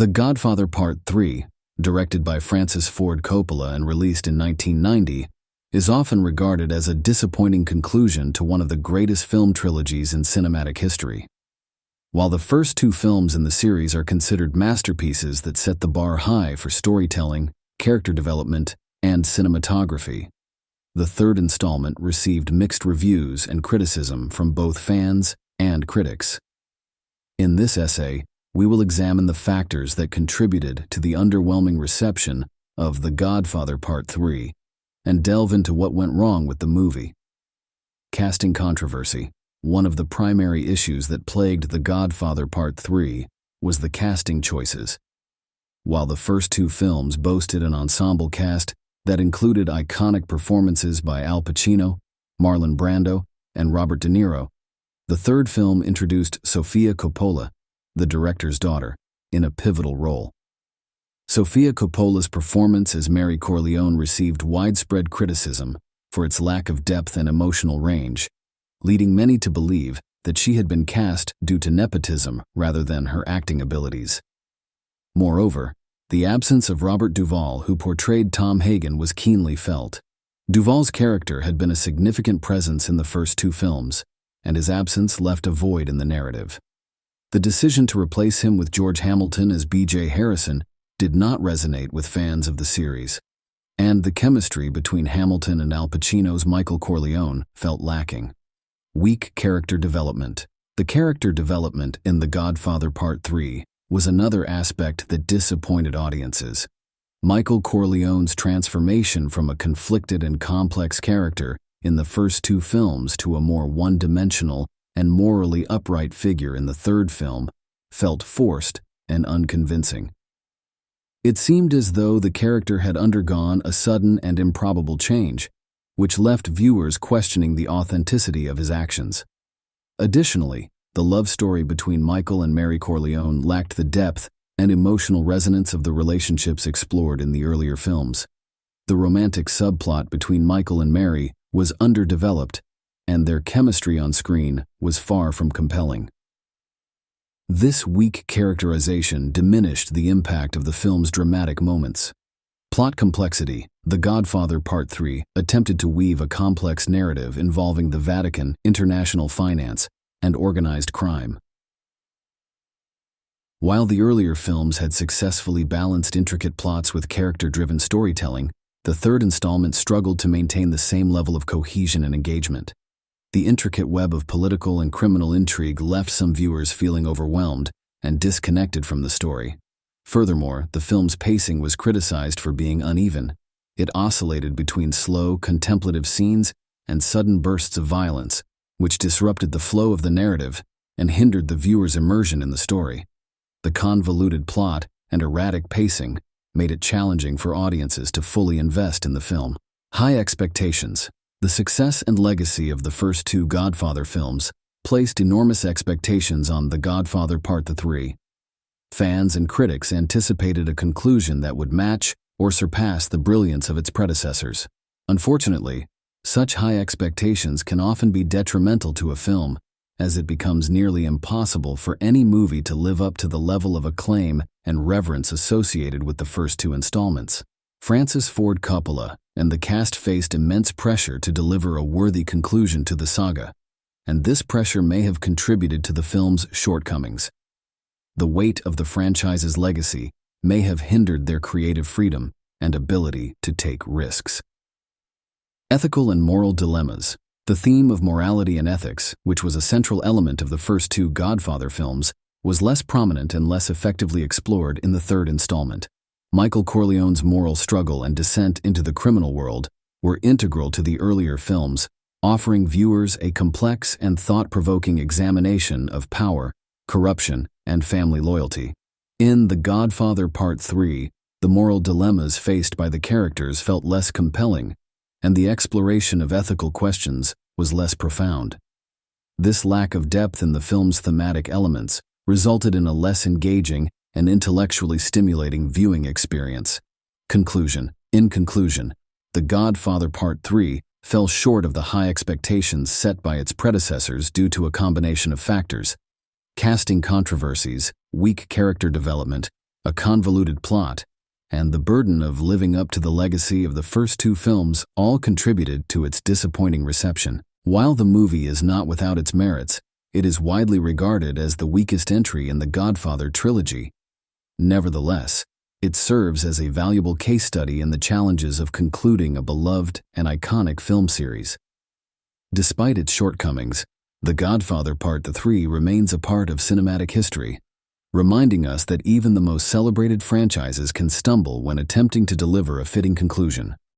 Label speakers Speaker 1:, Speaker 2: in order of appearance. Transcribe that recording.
Speaker 1: The Godfather Part 3, directed by Francis Ford Coppola and released in 1990, is often regarded as a disappointing conclusion to one of the greatest film trilogies in cinematic history. While the first two films in the series are considered masterpieces that set the bar high for storytelling, character development, and cinematography, the third installment received mixed reviews and criticism from both fans and critics. In this essay, we will examine the factors that contributed to the underwhelming reception of The Godfather Part 3 and delve into what went wrong with the movie. Casting controversy. One of the primary issues that plagued The Godfather Part 3 was the casting choices. While the first two films boasted an ensemble cast that included iconic performances by Al Pacino, Marlon Brando, and Robert De Niro, the third film introduced Sofia Coppola, the director's daughter, in a pivotal role. Sofia Coppola's performance as Mary Corleone received widespread criticism for its lack of depth and emotional range, leading many to believe that she had been cast due to nepotism rather than her acting abilities. Moreover, the absence of Robert Duvall, who portrayed Tom Hagen, was keenly felt. Duvall's character had been a significant presence in the first two films, and his absence left a void in the narrative. The decision to replace him with George Hamilton as B.J. Harrison did not resonate with fans of the series, and the chemistry between Hamilton and Al Pacino's Michael Corleone felt lacking. Weak character development. The character development in The Godfather Part 3 was another aspect that disappointed audiences. Michael Corleone's transformation from a conflicted and complex character in the first two films to a more one-dimensional and morally upright figure in the third film felt forced and unconvincing. It seemed as though the character had undergone a sudden and improbable change, which left viewers questioning the authenticity of his actions. Additionally, the love story between Michael and Mary Corleone lacked the depth and emotional resonance of the relationships explored in the earlier films. The romantic subplot between Michael and Mary was underdeveloped, and their chemistry on screen was far from compelling. This weak characterization diminished the impact of the film's dramatic moments. Plot complexity. The Godfather Part 3 attempted to weave a complex narrative involving the Vatican, international finance, and organized crime. While the earlier films had successfully balanced intricate plots with character-driven storytelling, the third installment struggled to maintain the same level of cohesion and engagement. The intricate web of political and criminal intrigue left some viewers feeling overwhelmed and disconnected from the story. Furthermore, the film's pacing was criticized for being uneven. It oscillated between slow, contemplative scenes and sudden bursts of violence, which disrupted the flow of the narrative and hindered the viewer's immersion in the story. The convoluted plot and erratic pacing made it challenging for audiences to fully invest in the film. High expectations. The success and legacy of the first two Godfather films placed enormous expectations on The Godfather Part 3. Fans and critics anticipated a conclusion that would match or surpass the brilliance of its predecessors. Unfortunately, such high expectations can often be detrimental to a film, as it becomes nearly impossible for any movie to live up to the level of acclaim and reverence associated with the first two installments. Francis Ford Coppola and the cast faced immense pressure to deliver a worthy conclusion to the saga, and this pressure may have contributed to the film's shortcomings. The weight of the franchise's legacy may have hindered their creative freedom and ability to take risks. Ethical and moral dilemmas. The theme of morality and ethics, which was a central element of the first two Godfather films, was less prominent and less effectively explored in the third installment. Michael Corleone's moral struggle and descent into the criminal world were integral to the earlier films, offering viewers a complex and thought-provoking examination of power, corruption, and family loyalty. In The Godfather Part 3, the moral dilemmas faced by the characters felt less compelling, and the exploration of ethical questions was less profound. This lack of depth in the film's thematic elements resulted in a less engaging and intellectually stimulating viewing experience. Conclusion. In conclusion, The Godfather Part 3 fell short of the high expectations set by its predecessors due to a combination of factors: casting controversies, weak character development, a convoluted plot, and the burden of living up to the legacy of the first two films all contributed to its disappointing reception. While the movie is not without its merits, it is widely regarded as the weakest entry in the Godfather trilogy. Nevertheless, it serves as a valuable case study in the challenges of concluding a beloved and iconic film series. Despite its shortcomings, The Godfather Part 3 remains a part of cinematic history, reminding us that even the most celebrated franchises can stumble when attempting to deliver a fitting conclusion.